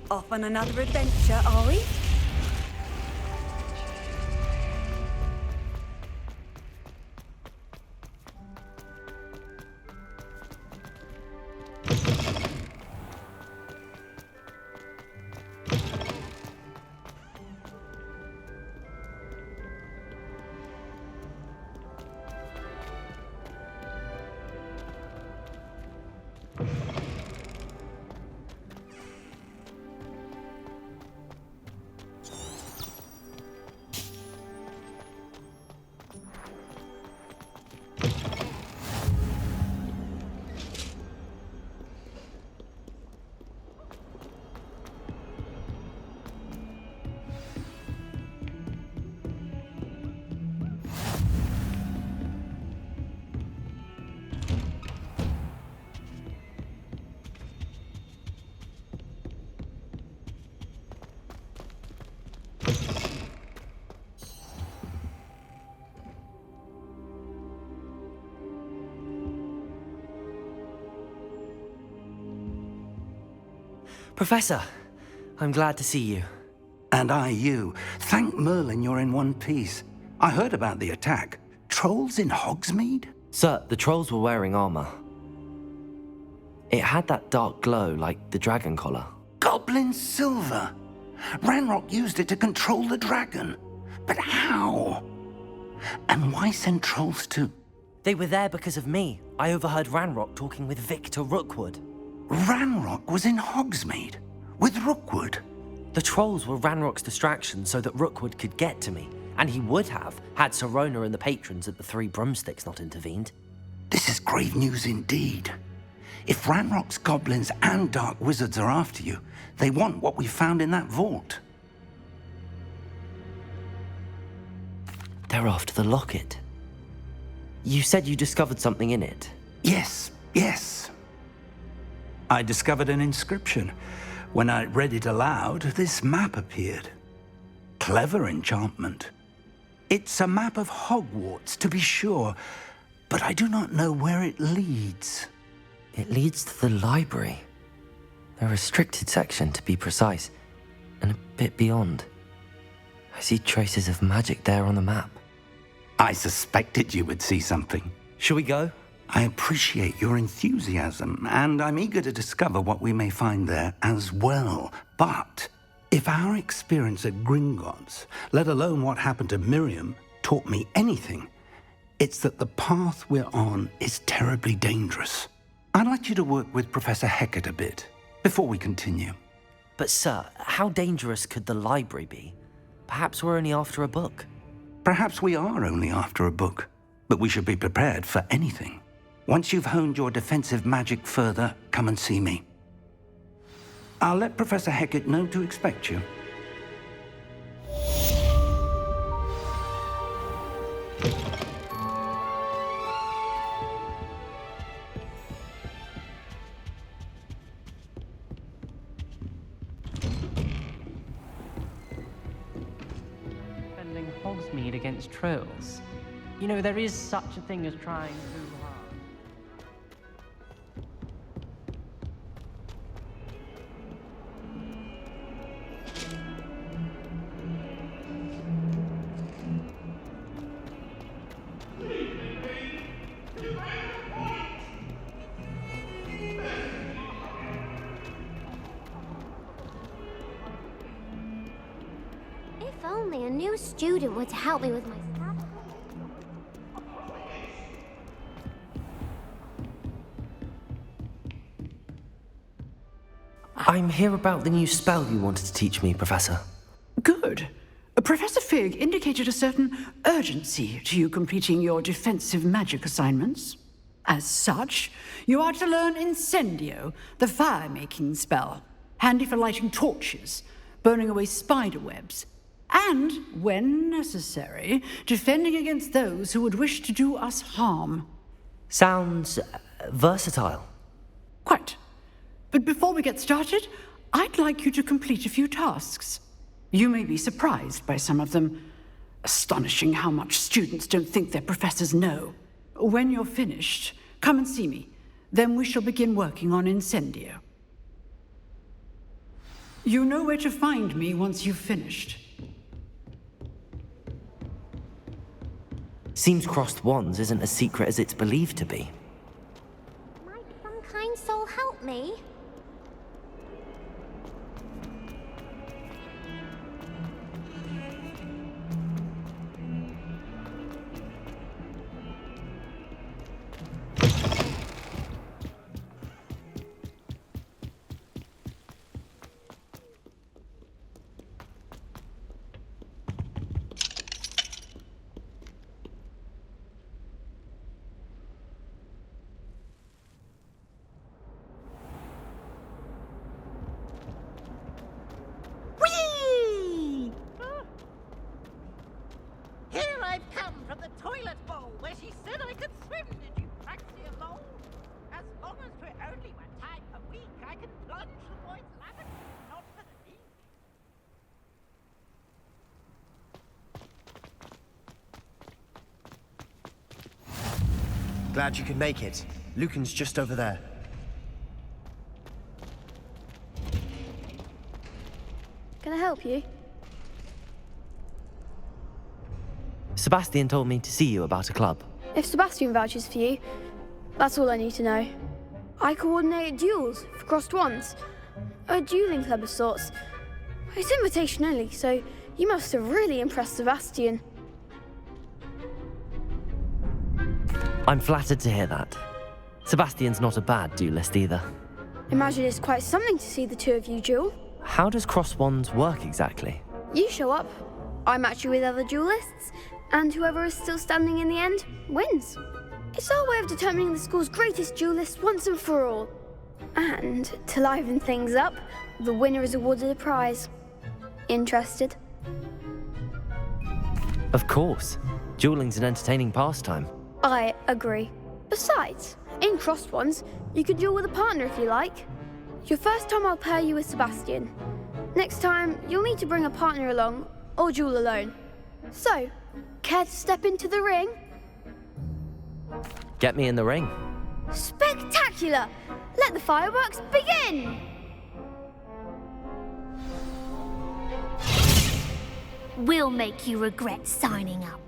Off on another adventure, are we? Professor, I'm glad to see you. And I you. Thank Merlin you're in one piece. I heard about the attack. Trolls in Hogsmeade? Sir, the trolls were wearing armor. It had that dark glow like the dragon collar. Goblin silver! Ranrock used it to control the dragon. But how? And why send trolls too? They were there because of me. I overheard Ranrock talking with Victor Rookwood. Ranrock was in Hogsmeade? With Rookwood? The trolls were Ranrock's distraction so that Rookwood could get to me. And he would have, had Sirona and the patrons at the Three Broomsticks not intervened. This is grave news indeed. If Ranrock's goblins and dark wizards are after you, they want what we found in that vault. They're after the locket. You said you discovered something in it. Yes. I discovered an inscription. When I read it aloud, this map appeared. Clever enchantment. It's a map of Hogwarts, to be sure, but I do not know where it leads. It leads to the library. A restricted section, to be precise, and a bit beyond. I see traces of magic there on the map. I suspected you would see something. Shall we go? I appreciate your enthusiasm, and I'm eager to discover what we may find there as well. But if our experience at Gringotts, let alone what happened to Miriam, taught me anything, it's that the path we're on is terribly dangerous. I'd like you to work with Professor Hecat a bit before we continue. But sir, how dangerous could the library be? Perhaps we're only after a book. Perhaps we are only after a book, but we should be prepared for anything. Once you've honed your defensive magic further, come and see me. I'll let Professor Hecat know to expect you. Defending Hogsmeade against trolls. You know, there is such a thing as trying too hard. If only a new student were to help me with my stuff. I'm here about the new spell you wanted to teach me, Professor. Good. Professor Fig indicated a certain urgency to you completing your defensive magic assignments. As such, you are to learn Incendio, the fire-making spell, handy for lighting torches, burning away spider webs, and, when necessary, defending against those who would wish to do us harm. Sounds versatile. Quite. But before we get started, I'd like you to complete a few tasks. You may be surprised by some of them. Astonishing how much students don't think their professors know. When you're finished, come and see me. Then we shall begin working on Incendio. You know where to find me once you've finished. Seems crossed wands isn't as secret as it's believed to be. Might some kind soul help me? Whee! Here I've come from the toilet bowl where she said I could swim. Did you practice along? As long as we're only one time a week, I can plunge the boy's lavender, not for the deep. Glad you could make it. Lucan's just over there. Can I help you? Sebastian told me to see you about a club. If Sebastian vouches for you, that's all I need to know. I coordinate duels for crossed wands. A dueling club of sorts. It's invitation only, so you must have really impressed Sebastian. I'm flattered to hear that. Sebastian's not a bad duelist either. Imagine it's quite something to see the two of you duel. How does crossed wands work exactly? You show up, I match you with other duelists, and whoever is still standing in the end wins. It's our way of determining the school's greatest duelist once and for all. And to liven things up, the winner is awarded a prize. Interested? Of course. Dueling's an entertaining pastime. I agree. Besides, in crossed wands, you can duel with a partner if you like. Your first time I'll pair you with Sebastian. Next time, you'll need to bring a partner along, or duel alone. So, care to step into the ring? Get me in the ring. Spectacular! Let the fireworks begin! We'll make you regret signing up.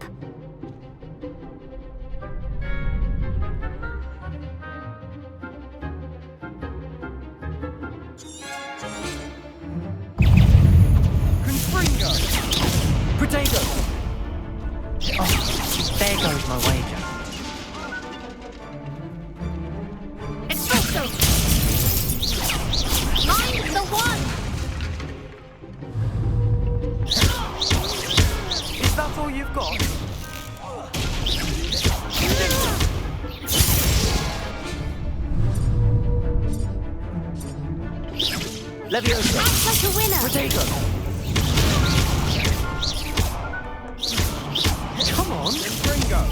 Potato! Oh, there goes my wager. Espresso! Mind the one! Is that all you've got? Leviosa! Act like a winner! Potato! Come on! Ringo!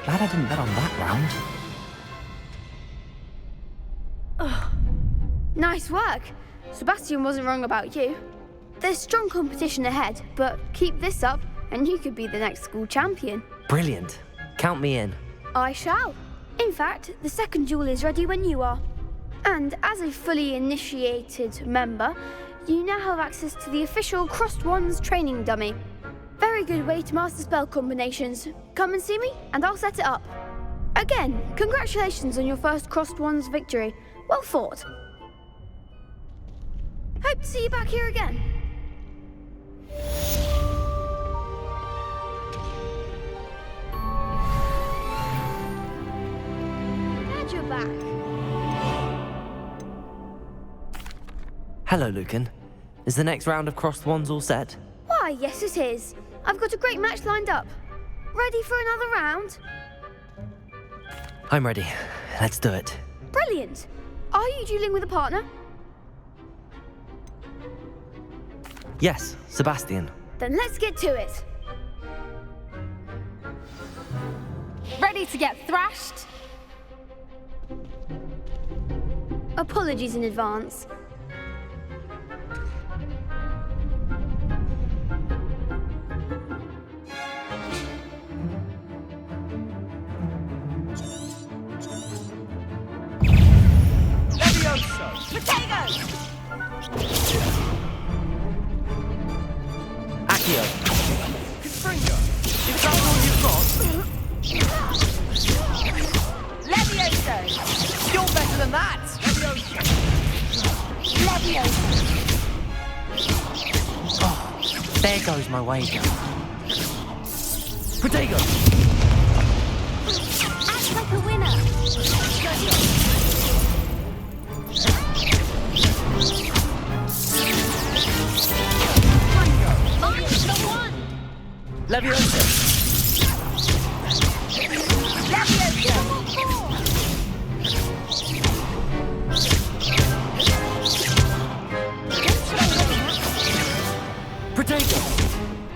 Glad I didn't bet on that round. Nice work. Sebastian wasn't wrong about you. There's strong competition ahead, but keep this up and you could be the next school champion. Brilliant. Count me in. I shall. In fact, the second duel is ready when you are. And as a fully initiated member, you now have access to the official Crossed Wands training dummy. Very good way to master spell combinations. Come and see me, and I'll set it up. Again, congratulations on your first Crossed Wands victory. Well fought. Hope to see you back here again. Glad you're back. Hello, Lucan. Is the next round of crossed wands all set? Why, yes it is. I've got a great match lined up. Ready for another round? I'm ready. Let's do it. Brilliant. Are you dueling with a partner? Yes, Sebastian. Then let's get to it. Ready to get thrashed? Apologies in advance. Accio! Confringo! Is that all you've got? Levioso! You're better than that! Levioso! Oh, there goes my wager. Protego! Act like a winner. Mine's the one. Leviosa! Protego!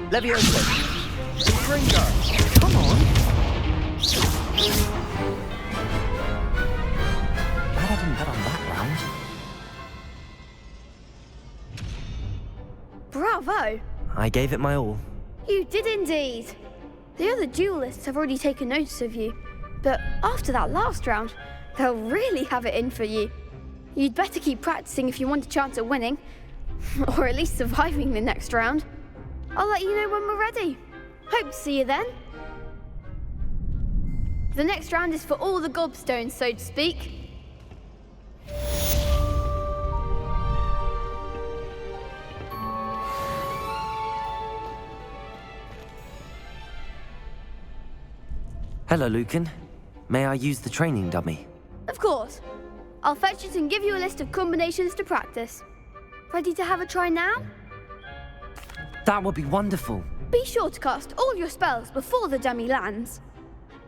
Leviosa! Confringo! Come on! Glad I didn't bet on that round. Bravo! I gave it my all. You did indeed. The other duelists have already taken notice of you, but after that last round, they'll really have it in for you. You'd better keep practicing if you want a chance at winning, or at least surviving the next round. I'll let you know when we're ready. Hope to see you then. The next round is for all the gobstones, so to speak. Hello, Lucan. May I use the training dummy? Of course. I'll fetch it and give you a list of combinations to practice. Ready to have a try now? That would be wonderful. Be sure to cast all your spells before the dummy lands.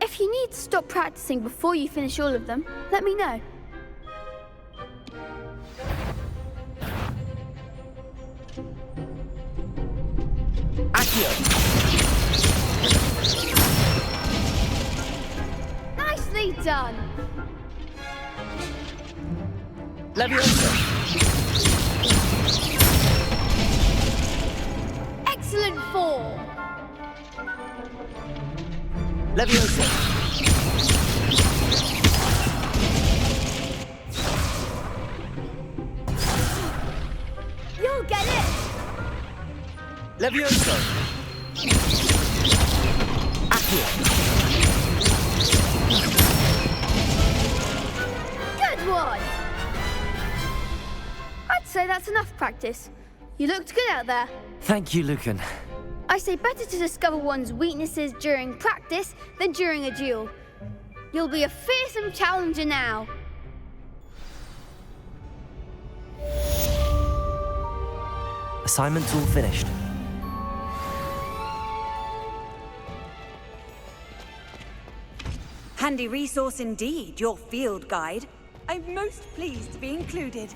If you need to stop practicing before you finish all of them, let me know. Accio! Nicely done! Leviosa! Excellent form! Leviosa! You'll get it! Leviosa! Accio! Good one! I'd say that's enough practice. You looked good out there. Thank you, Lucan. I say better to discover one's weaknesses during practice than during a duel. You'll be a fearsome challenger now. Assignment's all finished. Handy resource indeed, your field guide. I'm most pleased to be included.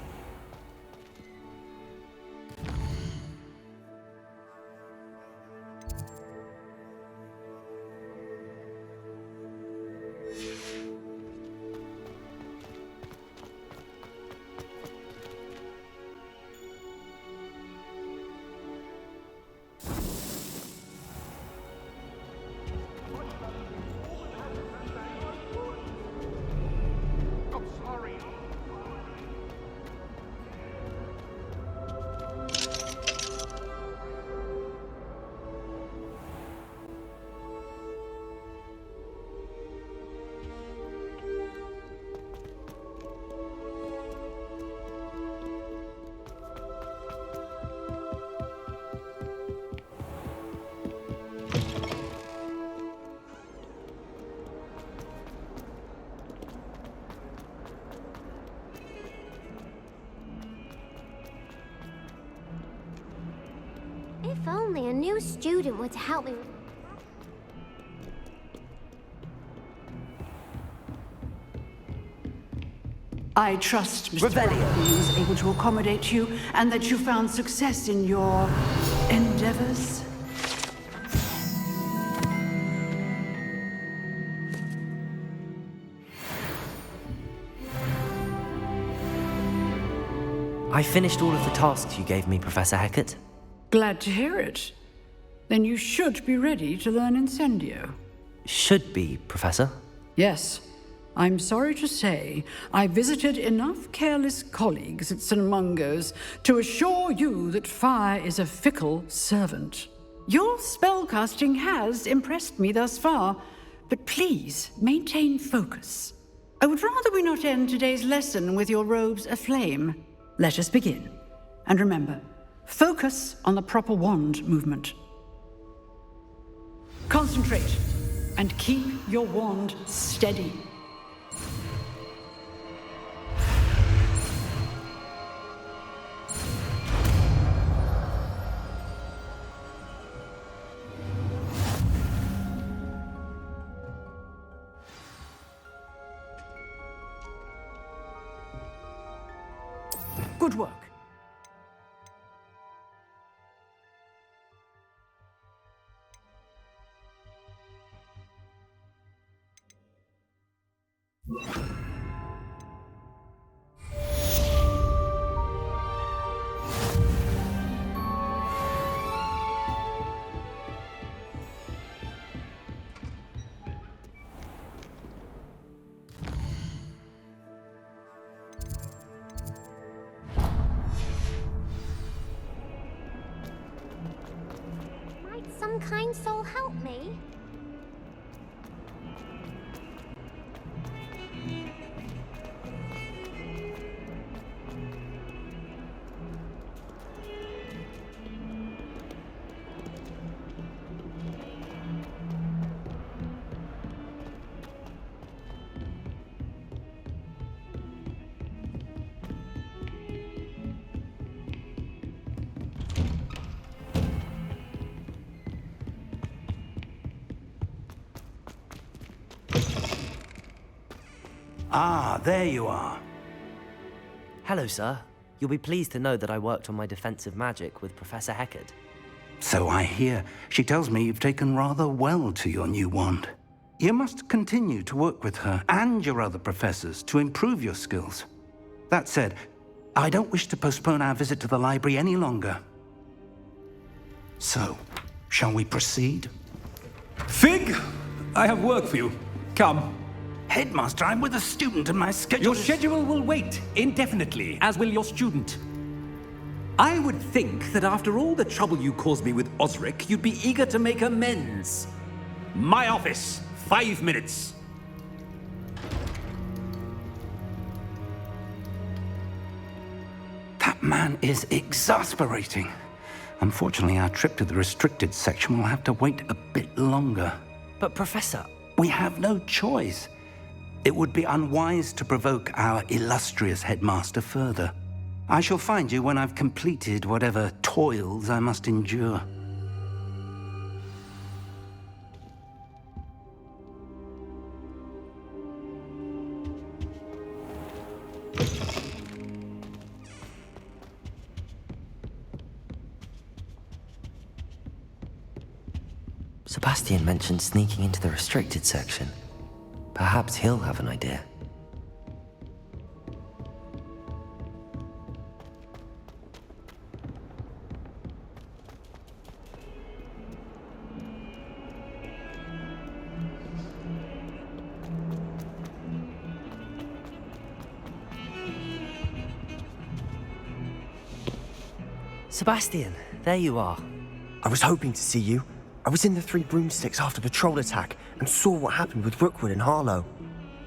If only a new student were to help me. I trust, Mr. Bradley was able to accommodate you and that you found success in your endeavors. I finished all of the tasks you gave me, Professor Hecat. Glad to hear it. Then you should be ready to learn Incendio. Should be, Professor. Yes. I'm sorry to say, I visited enough careless colleagues at St. Mungo's to assure you that fire is a fickle servant. Your spellcasting has impressed me thus far, but please maintain focus. I would rather we not end today's lesson with your robes aflame. Let us begin. And remember, focus on the proper wand movement. Concentrate, and keep your wand steady. Good work. Might some kind soul help me? Ah, there you are. Hello, sir. You'll be pleased to know that I worked on my defensive magic with Professor Heckard. So I hear. She tells me you've taken rather well to your new wand. You must continue to work with her and your other professors to improve your skills. That said, I don't wish to postpone our visit to the library any longer. So, shall we proceed? Fig, I have work for you. Come. Headmaster, I'm with a student and my schedule Your is... schedule will wait indefinitely, as will your student. I would think that after all the trouble you caused me with Osric, you'd be eager to make amends. My office, 5 minutes. That man is exasperating. Unfortunately, our trip to the restricted section will have to wait a bit longer. But, Professor... We have no choice. It would be unwise to provoke our illustrious headmaster further. I shall find you when I've completed whatever toils I must endure. Sebastian mentioned sneaking into the restricted section. Perhaps he'll have an idea. Sebastian, there you are. I was hoping to see you. I was in the Three Broomsticks after the troll attack and saw what happened with Rookwood and Harlow.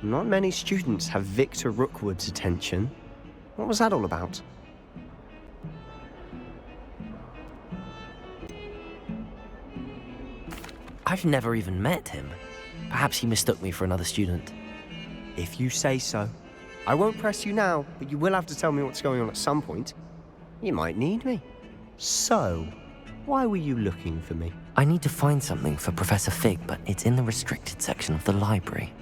Not many students have Victor Rookwood's attention. What was that all about? I've never even met him. Perhaps he mistook me for another student. If you say so. I won't press you now, but you will have to tell me what's going on at some point. You might need me. So, why were you looking for me? I need to find something for Professor Fig, but it's in the restricted section of the library.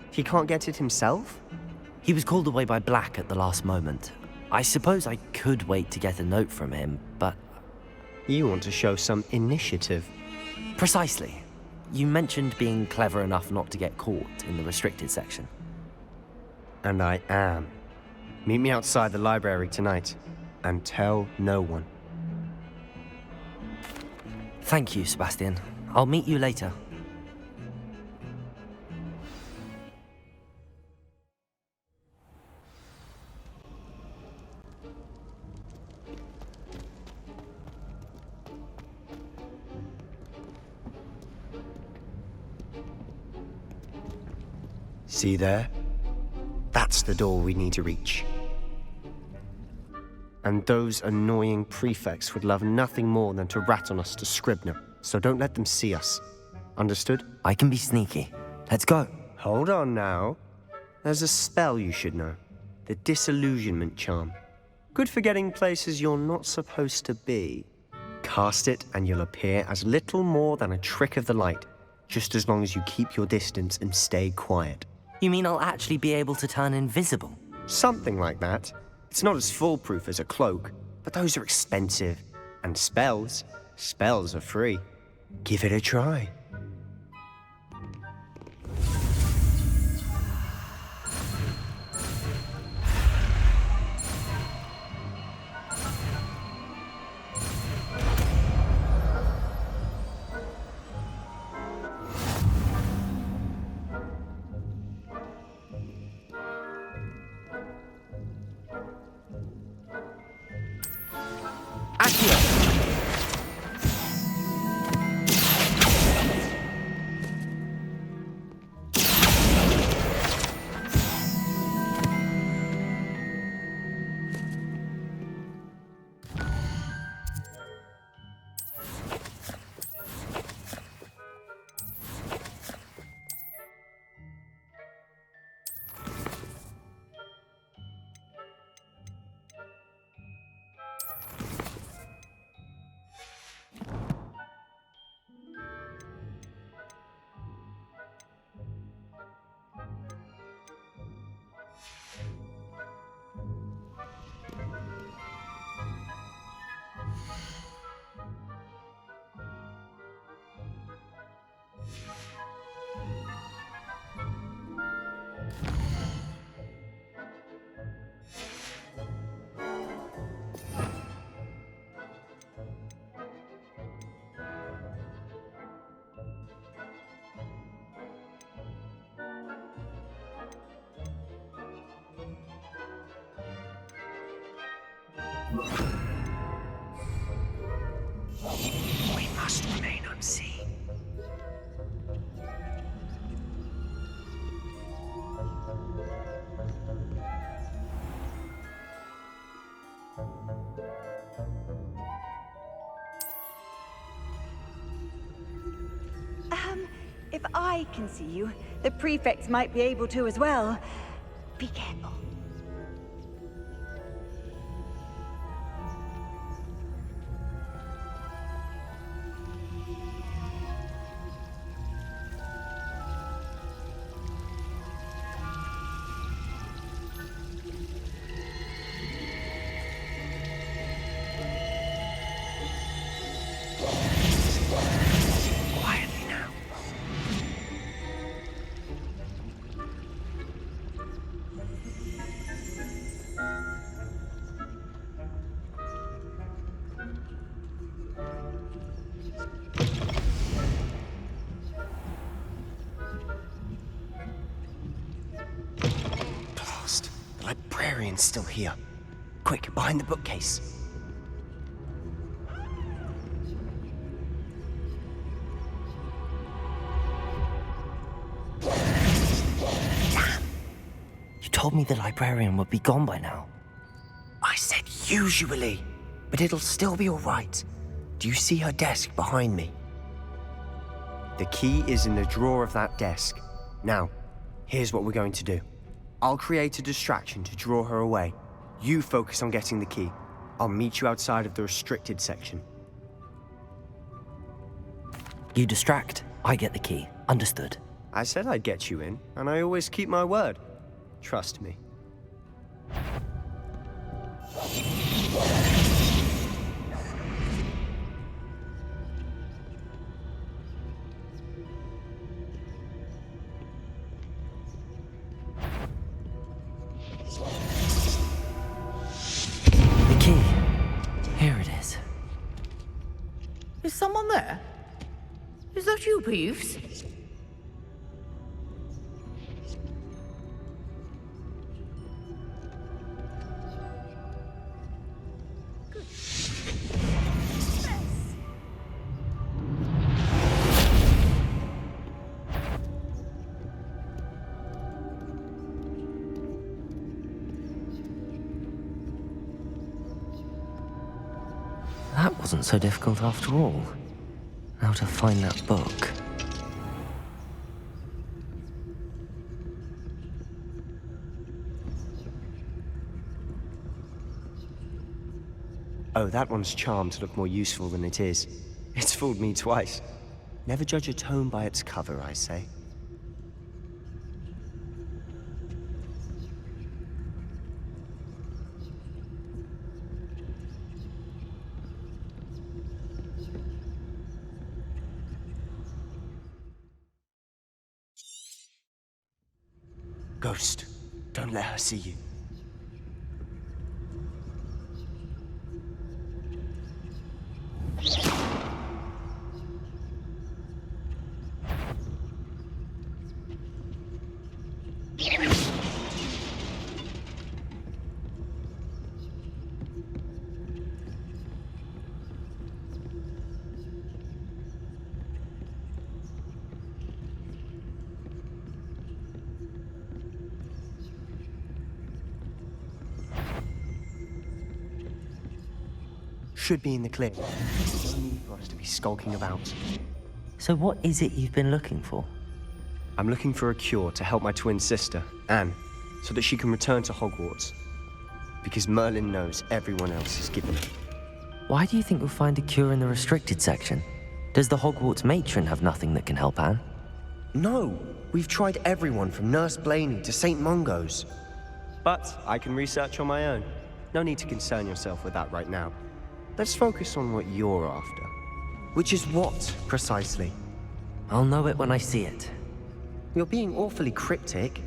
He can't get it himself? He was called away by Black at the last moment. I suppose I could wait to get a note from him, but... You want to show some initiative. Precisely. You mentioned being clever enough not to get caught in the restricted section. And I am. Meet me outside the library tonight, and tell no one. Thank you, Sebastian. I'll meet you later. See there? That's the door we need to reach. And those annoying prefects would love nothing more than to rat on us to Scribner, so don't let them see us. Understood? I can be sneaky. Let's go. Hold on now. There's a spell you should know. The Disillusionment Charm. Good for getting places you're not supposed to be. Cast it and you'll appear as little more than a trick of the light, just as long as you keep your distance and stay quiet. You mean I'll actually be able to turn invisible? Something like that. It's not as foolproof as a cloak, but those are expensive. And spells are free. Give it a try. We must remain unseen. If I can see you, the prefects might be able to as well. Be careful. Librarian's still here. Quick, behind the bookcase. Damn! You told me the librarian would be gone by now. I said usually, but it'll still be all right. Do you see her desk behind me? The key is in the drawer of that desk. Now, here's what we're going to do. I'll create a distraction to draw her away. You focus on getting the key. I'll meet you outside of the restricted section. You distract, I get the key. Understood. I said I'd get you in, and I always keep my word. Trust me. Is someone there? Is that you, Peeves? That wasn't so difficult after all. Now to find that book. Oh, that one's charmed to look more useful than it is. It's fooled me twice. Never judge a tome by its cover, I say. Ghost, don't let her see you. Should be in the clear. There's no need for us to be skulking about. So what is it you've been looking for? I'm looking for a cure to help my twin sister, Anne, so that she can return to Hogwarts. Because Merlin knows everyone else is given it. Why do you think you'll find a cure in the restricted section? Does the Hogwarts matron have nothing that can help Anne? No! We've tried everyone from Nurse Blaney to St. Mungo's. But I can research on my own. No need to concern yourself with that right now. Let's focus on what you're after. Which is what, precisely? I'll know it when I see it. You're being awfully cryptic.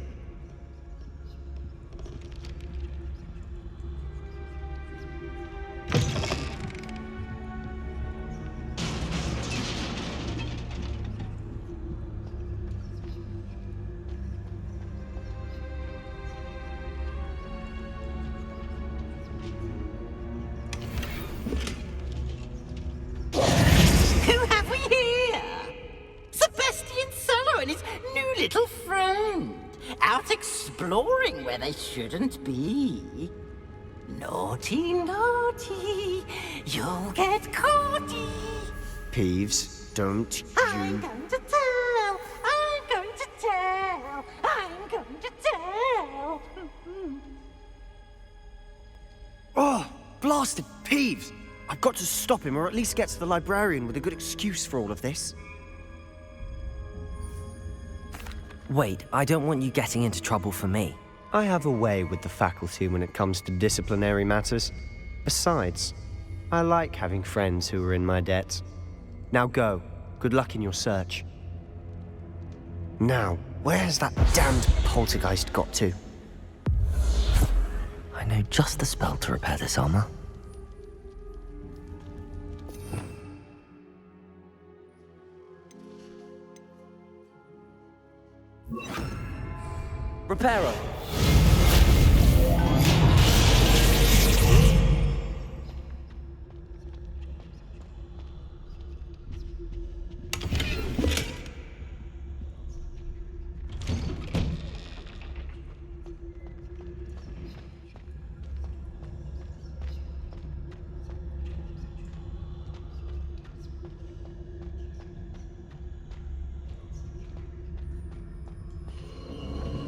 Little friend, out exploring where they shouldn't be. Naughty, naughty, you'll get caughty. Peeves, don't I'm you... going to tell, I'm going to tell, I'm going to tell. Oh, blasted Peeves! I've got to stop him, or at least get to the librarian with a good excuse for all of this. Wait, I don't want you getting into trouble for me. I have a way with the faculty when it comes to disciplinary matters. Besides, I like having friends who are in my debt. Now go. Good luck in your search. Now, where's that damned poltergeist got to? I know just the spell to repair this armor. Reparo.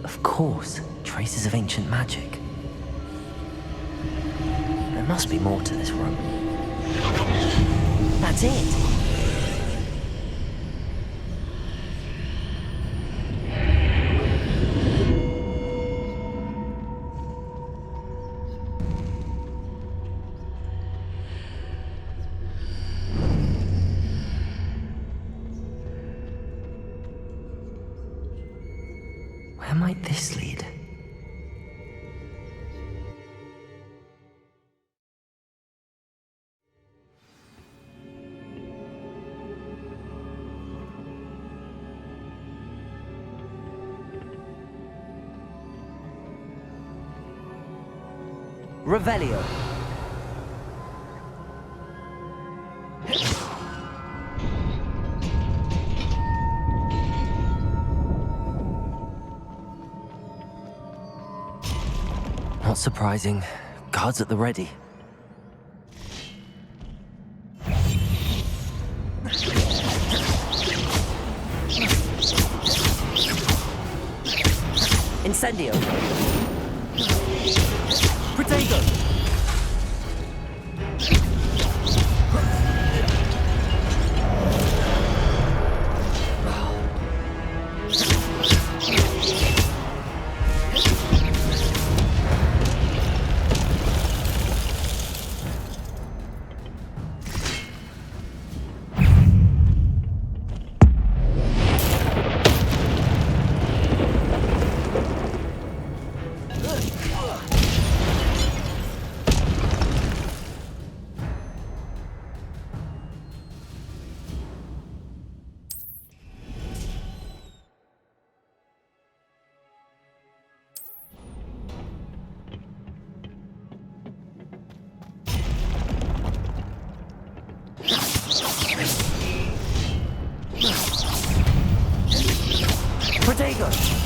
Of course, traces of ancient magic. There must be more to this room. That's it! Where might this lead? Revelio. Not surprising. Guards at the ready. Incendio! Protego! Protego!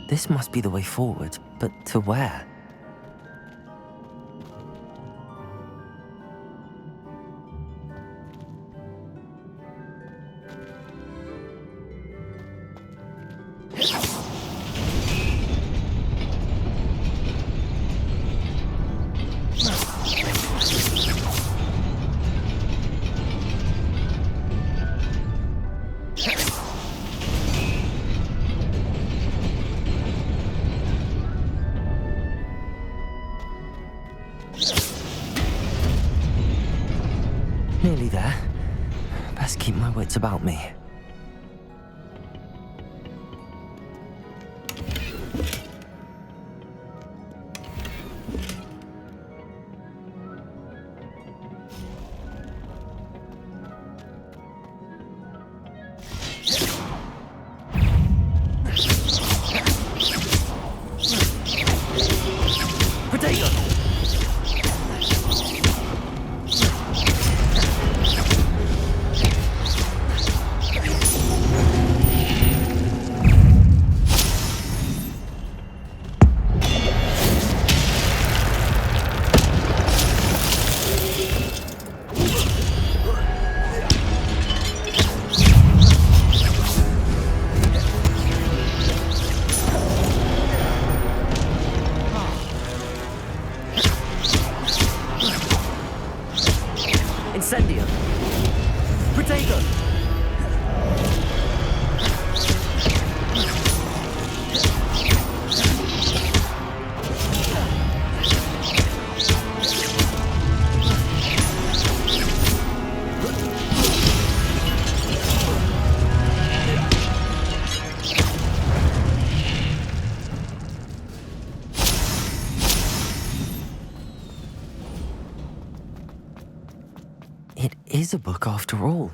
This must be the way forward, but to where? Nearly there. Best keep my wits about me. Incendio! Protego! It is a book after all.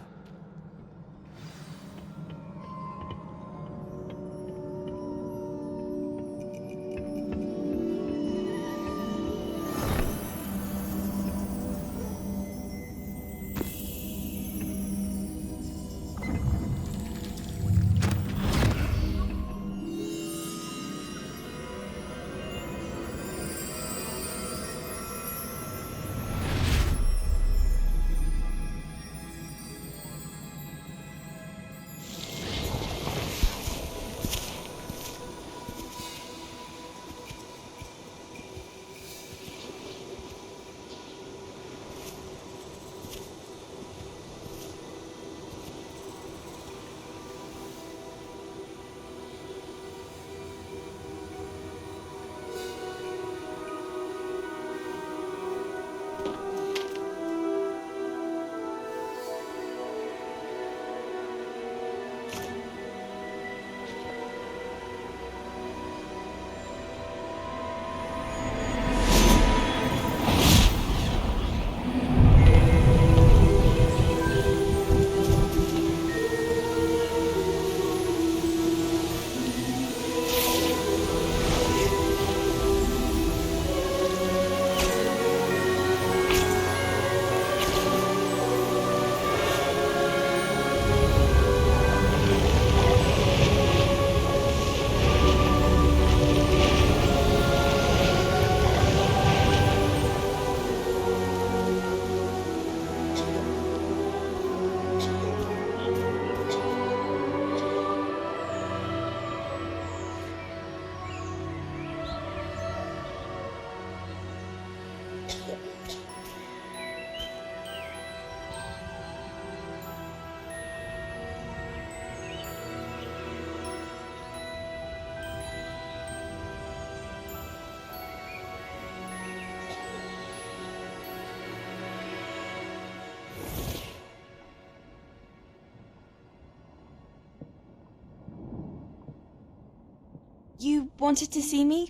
You wanted to see me?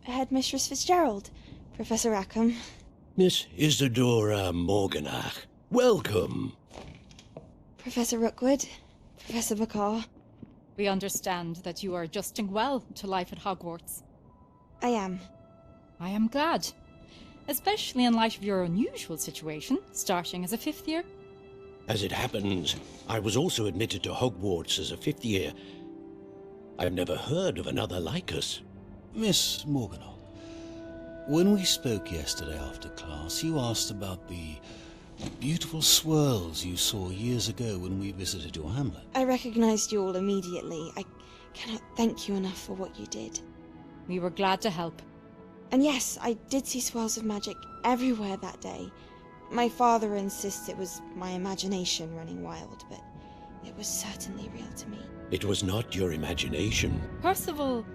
Headmistress Fitzgerald, Professor Rackham. Miss Isadora Morganach, welcome. Professor Rookwood, Professor Bakar. We understand that you are adjusting well to life at Hogwarts. I am. I am glad. Especially in light of your unusual situation, starting as a 5th year. As it happens, I was also admitted to Hogwarts as a 5th year. I've never heard of another like us. Miss Morganach, when we spoke yesterday after class, you asked about the beautiful swirls you saw years ago when we visited your hamlet. I recognized you all immediately. I cannot thank you enough for what you did. We were glad to help. And yes, I did see swirls of magic everywhere that day. My father insists it was my imagination running wild, but it was certainly real to me. It was not your imagination. Percival,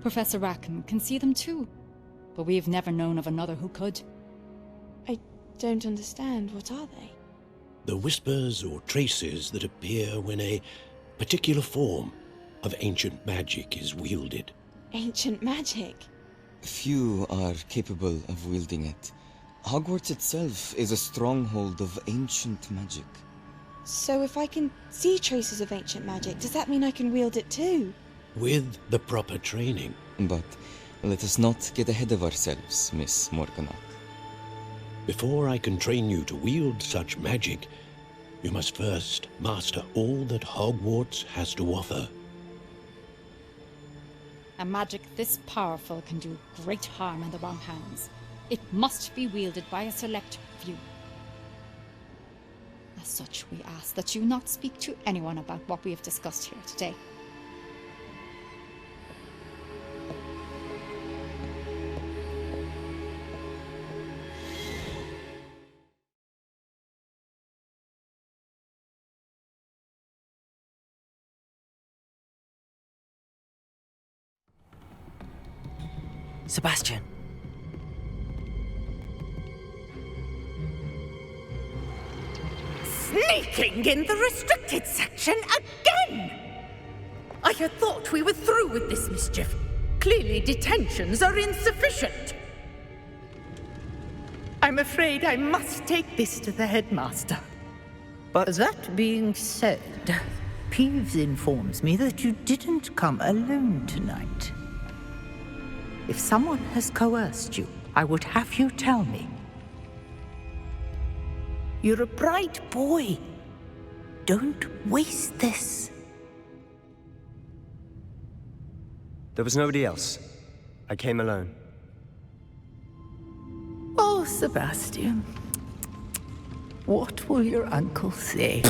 Professor Rackham can see them too, but we've never known of another who could. I don't understand. What are they? The whispers or traces that appear when a particular form of ancient magic is wielded. Ancient magic? Few are capable of wielding it. Hogwarts itself is a stronghold of ancient magic. So if I can see traces of ancient magic, does that mean I can wield it too? With the proper training. But let us not get ahead of ourselves, Miss Morganach. Before I can train you to wield such magic, you must first master all that Hogwarts has to offer. A magic this powerful can do great harm in the wrong hands. It must be wielded by a select few. As such, we ask that you not speak to anyone about what we have discussed here today. Sebastian. Sneaking in the restricted section again! I had thought we were through with this mischief. Clearly detentions are insufficient. I'm afraid I must take this to the headmaster. But that being said, Peeves informs me that you didn't come alone tonight. If someone has coerced you, I would have you tell me. You're a bright boy. Don't waste this. There was nobody else. I came alone. Oh, Sebastian. What will your uncle say?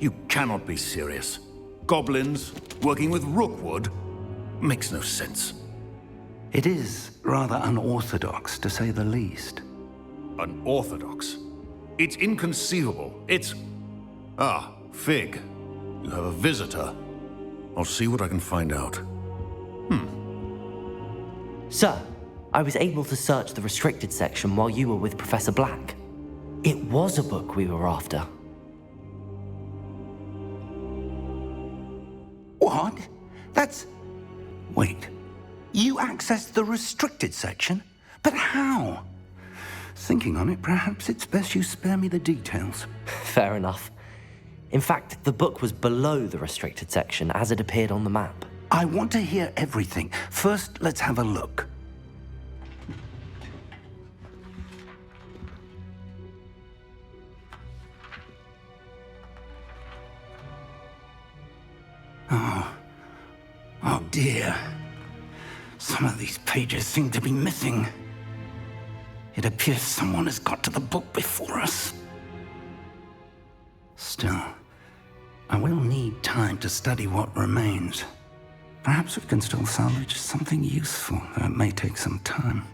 You cannot be serious. Goblins working with Rookwood? Makes no sense. It is rather unorthodox, to say the least. Unorthodox? It's inconceivable. It's... Ah, Fig. You have a visitor. I'll see what I can find out. Sir, I was able to search the restricted section while you were with Professor Black. It was a book we were after. What? That's... Wait. You accessed the restricted section? But how? Thinking on it, perhaps it's best you spare me the details. Fair enough. In fact, the book was below the restricted section as it appeared on the map. I want to hear everything. First, let's have a look. Oh dear. Some of these pages seem to be missing. It appears someone has got to the book before us. Still, I will need time to study what remains. Perhaps we can still salvage something useful, though it may take some time.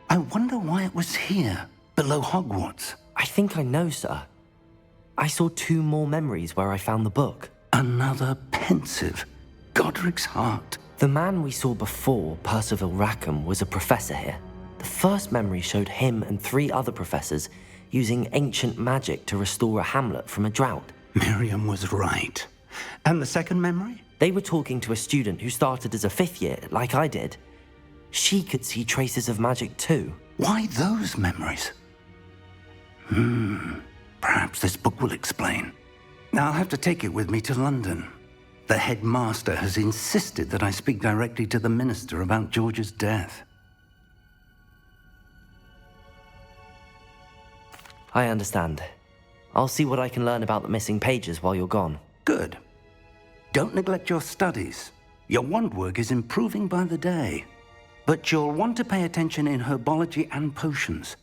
I wonder why it was here, below Hogwarts. I think I know, sir. I saw 2 more memories where I found the book. Another pensive. Godric's heart. The man we saw before, Percival Rackham, was a professor here. The first memory showed him and 3 other professors using ancient magic to restore a hamlet from a drought. Miriam was right. And the second memory? They were talking to a student who started as a 5th year, like I did. She could see traces of magic too. Why those memories? Perhaps this book will explain. Now I'll have to take it with me to London. The headmaster has insisted that I speak directly to the minister about George's death. I understand. I'll see what I can learn about the missing pages while you're gone. Good. Don't neglect your studies. Your wand work is improving by the day. But you'll want to pay attention in herbology and potions.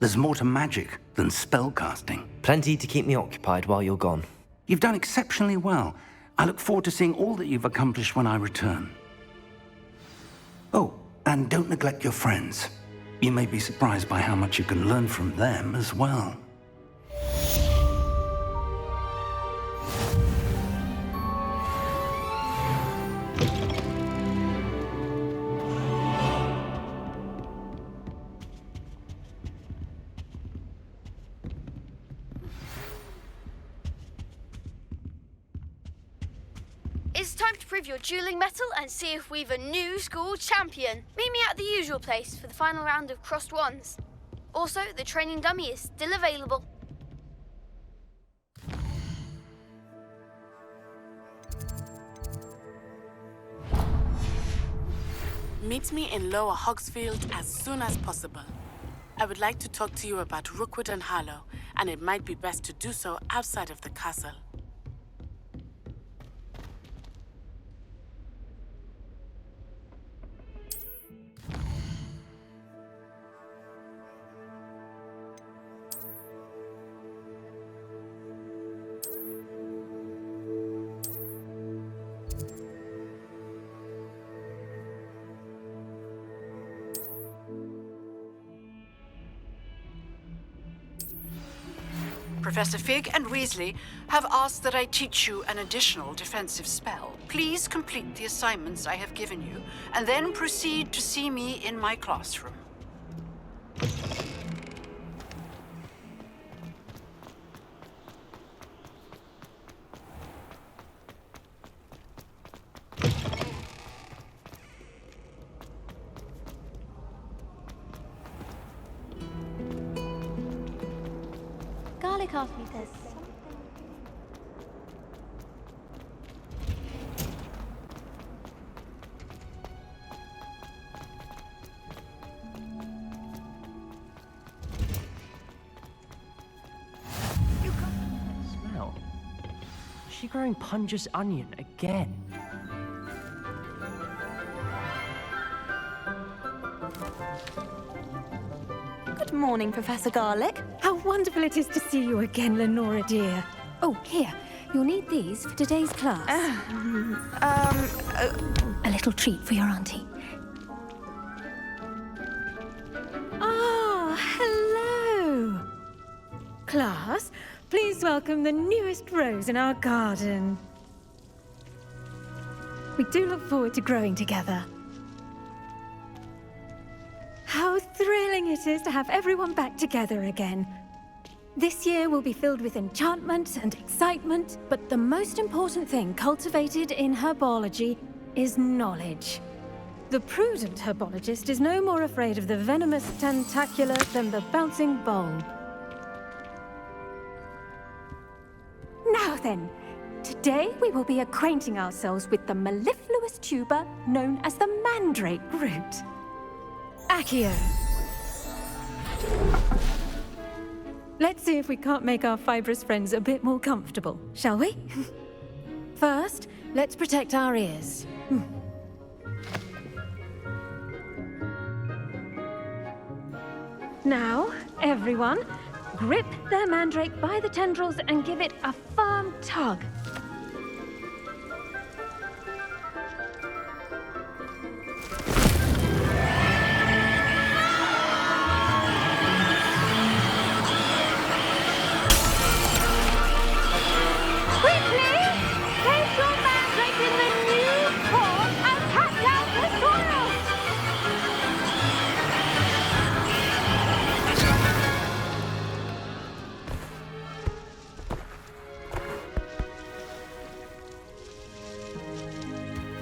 There's more to magic than spellcasting. Plenty to keep me occupied while you're gone. You've done exceptionally well. I look forward to seeing all that you've accomplished when I return. Oh, and don't neglect your friends. You may be surprised by how much you can learn from them as well. It's time to prove your dueling mettle and see if we've a new school champion. Meet me at the usual place for the final round of crossed wands. Also, the training dummy is still available. Meet me in Lower Hogsfield as soon as possible. I would like to talk to you about Rookwood and Harlow, and it might be best to do so outside of the castle. Professor Fig and Weasley have asked that I teach you an additional defensive spell. Please complete the assignments I have given you, and then proceed to see me in my classroom. Garlic asked me this. Smell. Is she growing Punja's onion again? Good morning, Professor Garlic. How wonderful it is to see you again, Lenora dear. Oh, here, You'll need these for today's class. A little treat for your auntie. Ah, hello! Class, please welcome the newest rose in our garden. We do look forward to growing together. How thrilling it is to have everyone back together again. This year will be filled with enchantment and excitement, but the most important thing cultivated in herbology is knowledge. The prudent herbologist is no more afraid of the venomous tentacula than the bouncing bulb. Now then, today we will be acquainting ourselves with the mellifluous tuber known as the mandrake root. Accio. Let's see if we can't make our fibrous friends a bit more comfortable, shall we? First, let's protect our ears. Now, everyone, grip their mandrake by the tendrils and give it a firm tug.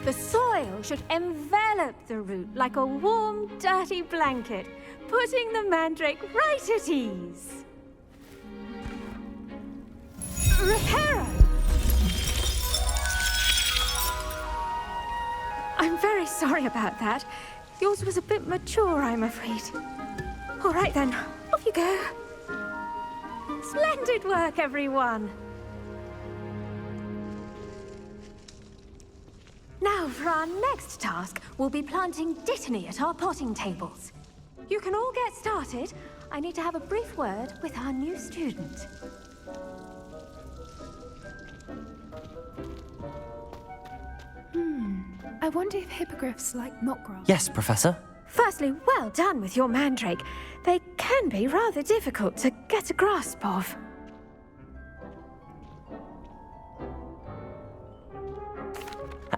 The soil should envelop the root like a warm, dirty blanket, putting the mandrake right at ease. Reparo! I'm very sorry about that. Yours was a bit mature, I'm afraid. All right then, off you go. Splendid work, everyone. Now, for our next task, we'll be planting dittany at our potting tables. You can all get started. I need to have a brief word with our new student. I wonder if hippogriffs like knotgrass. Yes, Professor. Firstly, well done with your mandrake. They can be rather difficult to get a grasp of.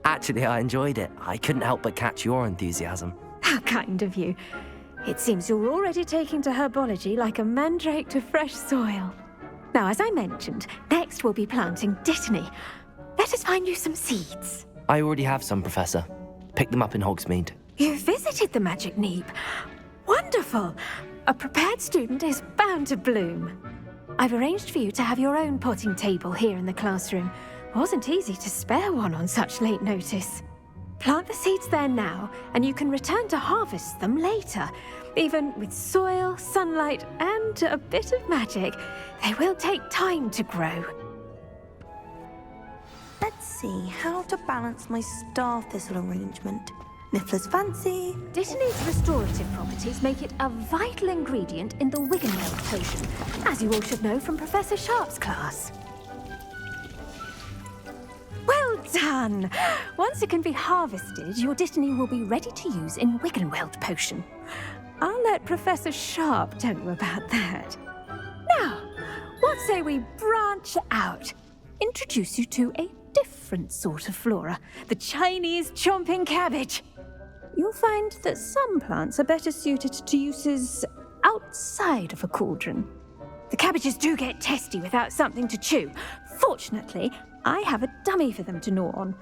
Actually, I enjoyed it. I couldn't help but catch your enthusiasm. How kind of you. It seems you're already taking to herbology like a mandrake to fresh soil. Now, as I mentioned, next we'll be planting dittany. Let us find you some seeds. I already have some, Professor. Picked them up in Hogsmeade. You visited the Magic Neep. Wonderful! A prepared student is bound to bloom. I've arranged for you to have your own potting table here in the classroom. Wasn't easy to spare one on such late notice. Plant the seeds there now, and you can return to harvest them later. Even with soil, sunlight, and a bit of magic, they will take time to grow. Let's see how to balance my star thistle arrangement. Niffler's fancy. Dittany's restorative properties make it a vital ingredient in the Wiggenweld potion, as you all should know from Professor Sharp's class. Well done! Once it can be harvested, your dittany will be ready to use in Wiggenweld potion. I'll let Professor Sharp tell you about that. Now, what say we branch out? Introduce you to a different sort of flora, the Chinese chomping cabbage. You'll find that some plants are better suited to uses outside of a cauldron. The cabbages do get testy without something to chew. Fortunately, I have a dummy for them to gnaw on.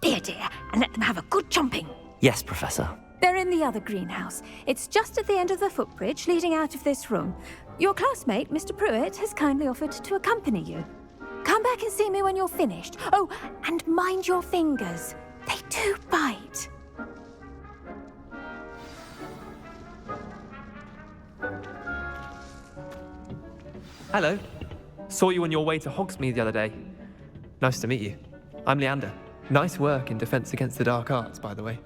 Be a dear and let them have a good chomping. Yes, Professor. They're in the other greenhouse. It's just at the end of the footbridge leading out of this room. Your classmate, Mr. Pruitt, has kindly offered to accompany you. Come back and see me when you're finished. Oh, and mind your fingers. They do bite. Hello. Saw you on your way to Hogsmeade the other day. Nice to meet you. I'm Leander. Nice work in Defense Against the Dark Arts, by the way.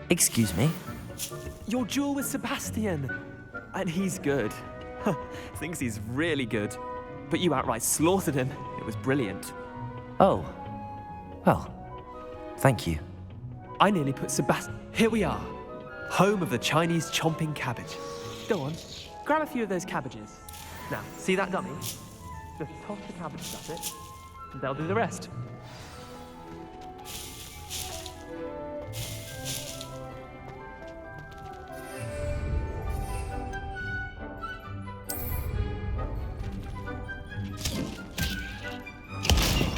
Excuse me? Your duel with Sebastian. And he's good. Thinks he's really good. But you outright slaughtered him. It was brilliant. Oh. Well, thank you. I nearly put Sebastian. Here we are, home of the Chinese chomping cabbage. Go on, grab a few of those cabbages. Now, see that dummy? Just toss the cabbages at it, and they'll do the rest.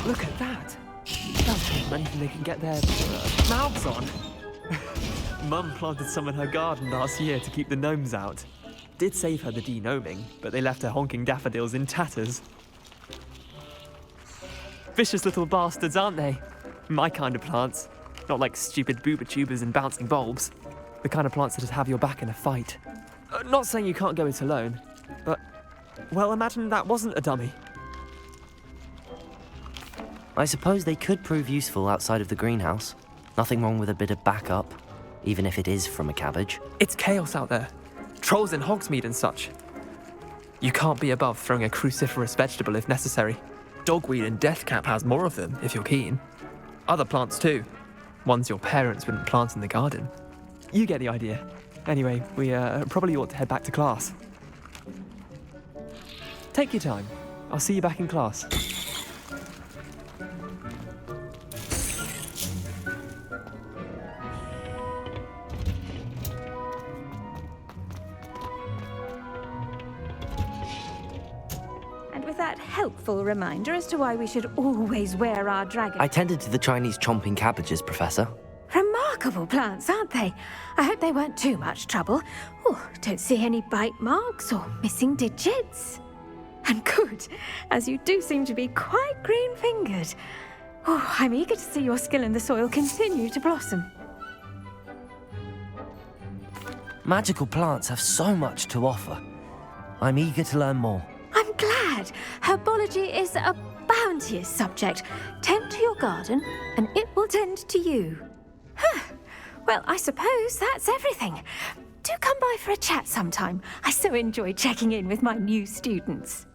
Look at that! That's anything they can get their mouths on. Mum planted some in her garden last year to keep the gnomes out. Did save her the de-gnoming, but they left her honking daffodils in tatters. Vicious little bastards, aren't they? My kind of plants. Not like stupid booba tubers and bouncing bulbs. The kind of plants that'd have your back in a fight. Not saying you can't go it alone, but... well, imagine that wasn't a dummy. I suppose they could prove useful outside of the greenhouse. Nothing wrong with a bit of backup, even if it is from a cabbage. It's chaos out there. Trolls in Hogsmeade and such. You can't be above throwing a cruciferous vegetable if necessary. Dogweed and deathcap has more of them, if you're keen. Other plants too. Ones your parents wouldn't plant in the garden. You get the idea. Anyway, we probably ought to head back to class. Take your time. I'll see you back in class. Helpful reminder as to why we should always wear our dragon. I tended to the Chinese chomping cabbages, Professor. Remarkable plants, aren't they? I hope they weren't too much trouble. Oh, don't see any bite marks or missing digits. And good, as you do seem to be quite green-fingered. Oh, I'm eager to see your skill in the soil continue to blossom. Magical plants have so much to offer. I'm eager to learn more. I'm glad. Herbology is a bounteous subject. Tend to your garden, and it will tend to you. Well, I suppose that's everything. Do come by for a chat sometime. I so enjoy checking in with my new students.